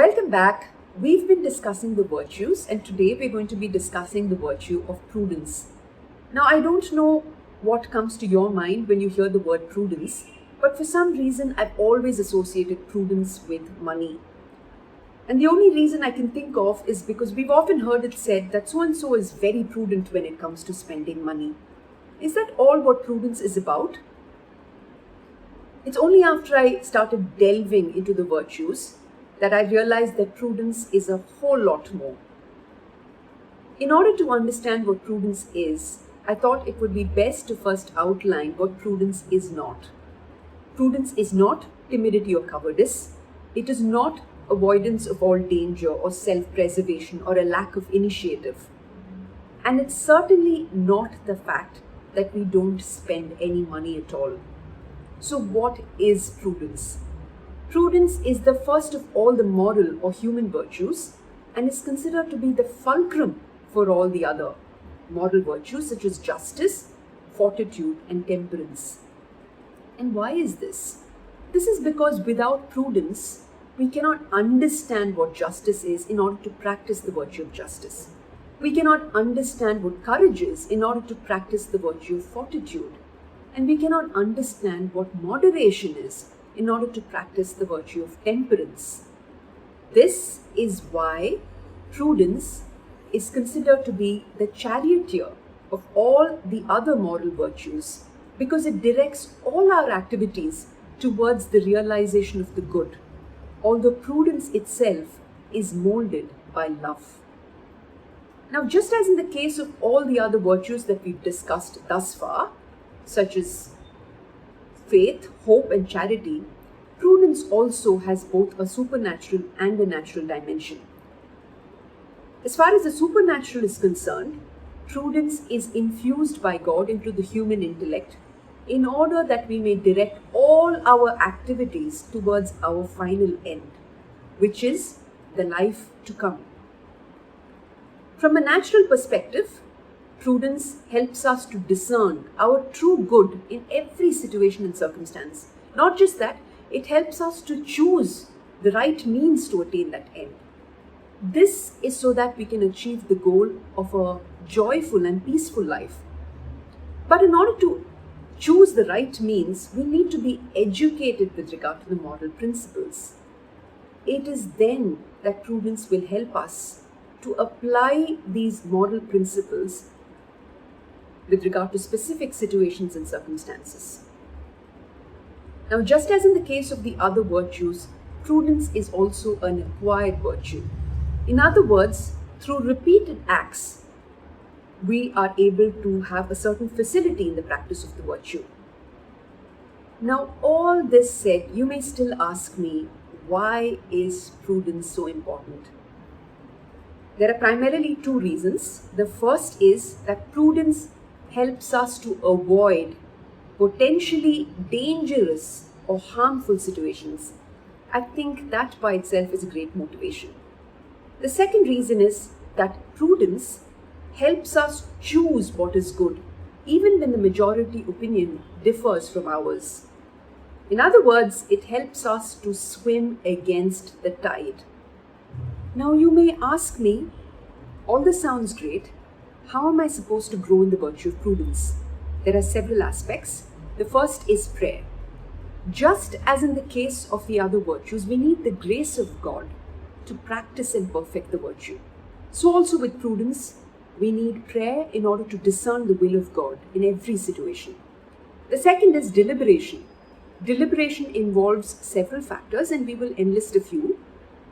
Welcome back. We've been discussing the virtues, and today we're going to be discussing the virtue of prudence. Now, I don't know what comes to your mind when you hear the word prudence, but for some reason, I've always associated prudence with money. And the only reason I can think of is because we've often heard it said that so and so is very prudent when it comes to spending money. Is that all what prudence is about? It's only after I started delving into the virtues that I realized that prudence is a whole lot more. In order to understand what prudence is, I thought it would be best to first outline what prudence is not. Prudence is not timidity or cowardice. It is not avoidance of all danger or self-preservation or a lack of initiative. And it's certainly not the fact that we don't spend any money at all. So what is prudence? Prudence is the first of all the moral or human virtues and is considered to be the fulcrum for all the other moral virtues such as justice, fortitude, and temperance. And why is this? This is because without prudence, we cannot understand what justice is in order to practice the virtue of justice. We cannot understand what courage is in order to practice the virtue of fortitude. And we cannot understand what moderation is in order to practice the virtue of temperance. This is why prudence is considered to be the charioteer of all the other moral virtues, because it directs all our activities towards the realization of the good, although prudence itself is molded by love. Now, just as in the case of all the other virtues that we've discussed thus far, such as faith, hope, and charity, prudence also has both a supernatural and a natural dimension. As far as the supernatural is concerned, prudence is infused by God into the human intellect in order that we may direct all our activities towards our final end, which is the life to come. From a natural perspective, prudence helps us to discern our true good in every situation and circumstance. Not just that, it helps us to choose the right means to attain that end. This is so that we can achieve the goal of a joyful and peaceful life. But in order to choose the right means, we need to be educated with regard to the moral principles. It is then that prudence will help us to apply these moral principles with regard to specific situations and circumstances. Now, just as in the case of the other virtues, prudence is also an acquired virtue. In other words, through repeated acts, we are able to have a certain facility in the practice of the virtue. Now, all this said, you may still ask me, why is prudence so important? There are primarily two reasons. The first is that prudence helps us to avoid potentially dangerous or harmful situations. I think that by itself is a great motivation. The second reason is that prudence helps us choose what is good, even when the majority opinion differs from ours. In other words, it helps us to swim against the tide. Now you may ask me, all this sounds great. How am I supposed to grow in the virtue of prudence? There are several aspects. The first is prayer. Just as in the case of the other virtues, we need the grace of God to practice and perfect the virtue. So also with prudence, we need prayer in order to discern the will of God in every situation. The second is deliberation. Deliberation involves several factors, and we will enlist a few.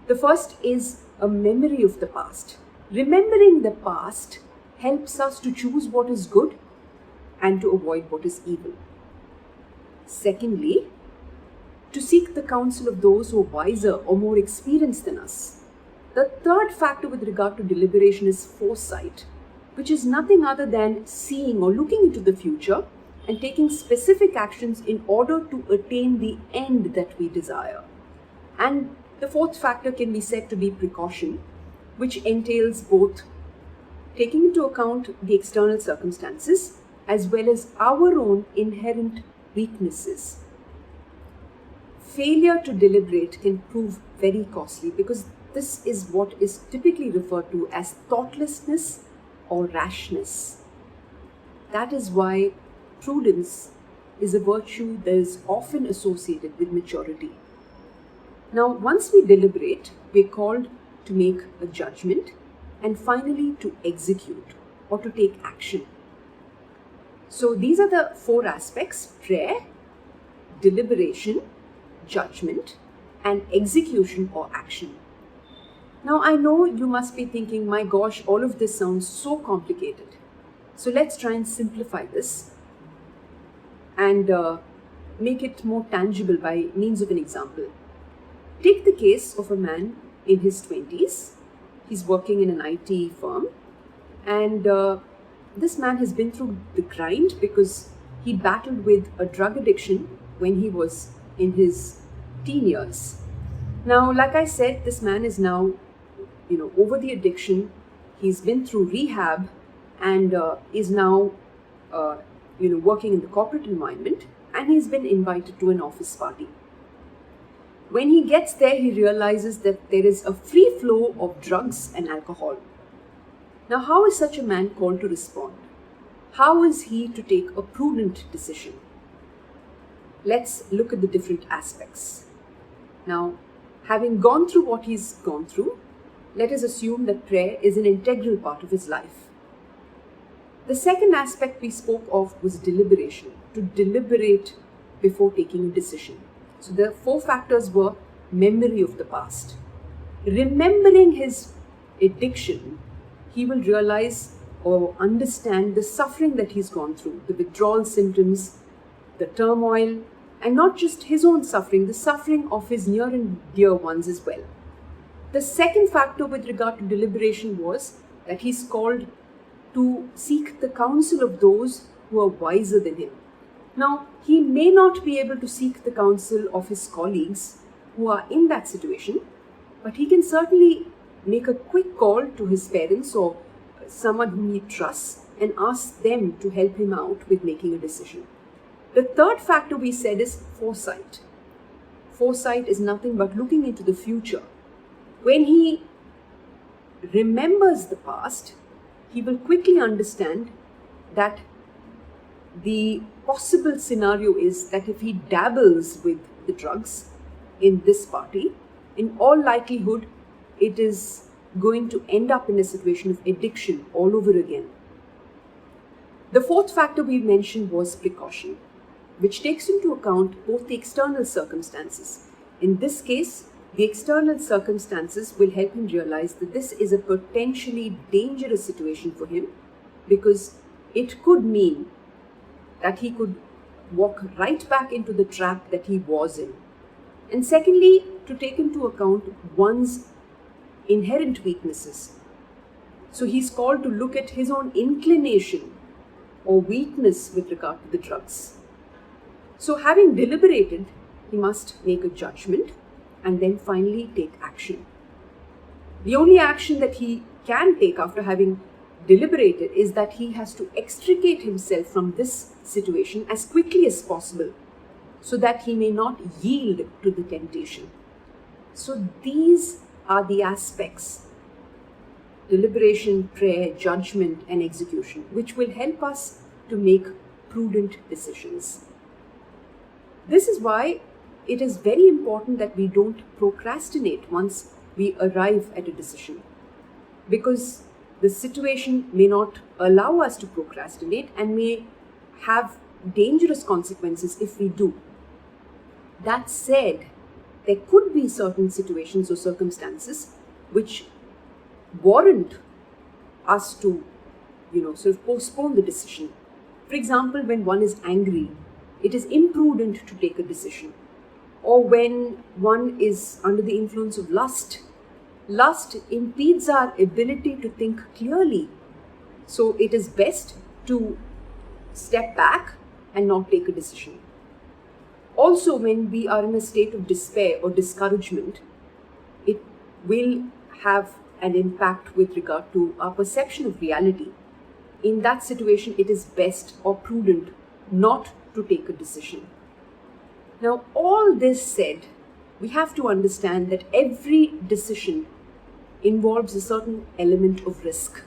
The first is a memory of the past. Remembering the past helps us to choose what is good and to avoid what is evil. Secondly, to seek the counsel of those who are wiser or more experienced than us. The third factor with regard to deliberation is foresight, which is nothing other than seeing or looking into the future and taking specific actions in order to attain the end that we desire. And the fourth factor can be said to be precaution, which entails both taking into account the external circumstances as well as our own inherent weaknesses. Failure to deliberate can prove very costly because this is what is typically referred to as thoughtlessness or rashness. That is why prudence is a virtue that is often associated with maturity. Now, once we deliberate, we are called to make a judgment and finally to execute or to take action. So these are the four aspects: prayer, deliberation, judgment, and execution or action. Now I know you must be thinking, my gosh, all of this sounds so complicated. So let's try and simplify this and make it more tangible by means of an example. Take the case of a man in his 20s. He's working in an IT firm, and this man has been through the grind because he battled with a drug addiction when he was in his teen years. Now, like I said, this man is now, over the addiction. He's been through rehab and is now, working in the corporate environment, and he's been invited to an office party. When he gets there, he realizes that there is a free flow of drugs and alcohol. Now, how is such a man called to respond? How is he to take a prudent decision? Let's look at the different aspects. Now, having gone through what he's gone through, let us assume that prayer is an integral part of his life. The second aspect we spoke of was deliberation, to deliberate before taking a decision. So the four factors were memory of the past. Remembering his addiction, he will realize or understand the suffering that he's gone through, the withdrawal symptoms, the turmoil, and not just his own suffering, the suffering of his near and dear ones as well. The second factor with regard to deliberation was that he's called to seek the counsel of those who are wiser than him. Now, he may not be able to seek the counsel of his colleagues who are in that situation, but he can certainly make a quick call to his parents or someone whom he trusts and ask them to help him out with making a decision. The third factor we said is foresight. Foresight is nothing but looking into the future. When he remembers the past, he will quickly understand that the possible scenario is that if he dabbles with the drugs in this party, in all likelihood, it is going to end up in a situation of addiction all over again. The fourth factor we mentioned was precaution, which takes into account both the external circumstances. In this case, the external circumstances will help him realize that this is a potentially dangerous situation for him, because it could mean that he could walk right back into the trap that he was in. And secondly, to take into account one's inherent weaknesses. So he's called to look at his own inclination or weakness with regard to the drugs. So having deliberated, he must make a judgment and then finally take action. The only action that he can take after having deliberated is that he has to extricate himself from this situation as quickly as possible so that he may not yield to the temptation. So these are the aspects: deliberation, prayer, judgment, and execution, which will help us to make prudent decisions. This is why it is very important that we don't procrastinate once we arrive at a decision, because the situation may not allow us to procrastinate and may have dangerous consequences if we do. That said, there could be certain situations or circumstances which warrant us to, sort of postpone the decision. For example, when one is angry, it is imprudent to take a decision. Or when one is under the influence of lust. Lust impedes our ability to think clearly. So it is best to step back and not take a decision. Also, when we are in a state of despair or discouragement, it will have an impact with regard to our perception of reality. In that situation, it is best or prudent not to take a decision. Now, all this said, we have to understand that every decision involves a certain element of risk.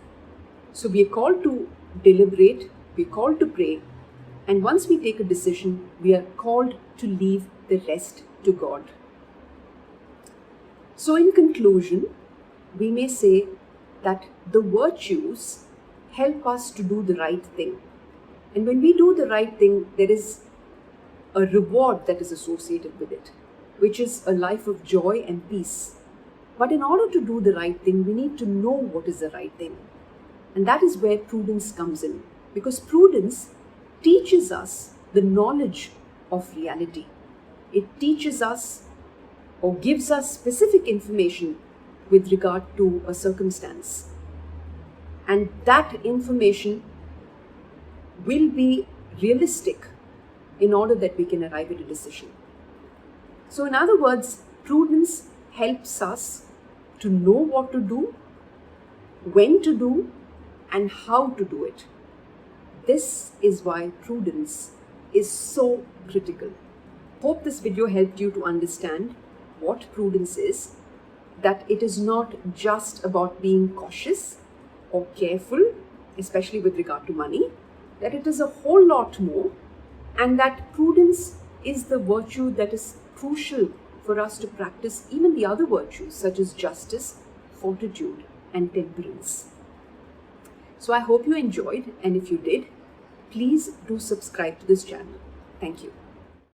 So we are called to deliberate, we are called to pray, and once we take a decision, we are called to leave the rest to God. So in conclusion, we may say that the virtues help us to do the right thing. And when we do the right thing, there is a reward that is associated with it, which is a life of joy and peace. But in order to do the right thing, we need to know what is the right thing. And that is where prudence comes in, because prudence teaches us the knowledge of reality. It teaches us or gives us specific information with regard to a circumstance. And that information will be realistic in order that we can arrive at a decision. So in other words, prudence helps us to know what to do, when to do, and how to do it. This is why prudence is so critical. Hope this video helped you to understand what prudence is, that it is not just about being cautious or careful, especially with regard to money, that it is a whole lot more, and that prudence is the virtue that is crucial for us to practice even the other virtues such as justice, fortitude, and temperance. So I hope you enjoyed, and if you did, please do subscribe to this channel. Thank you.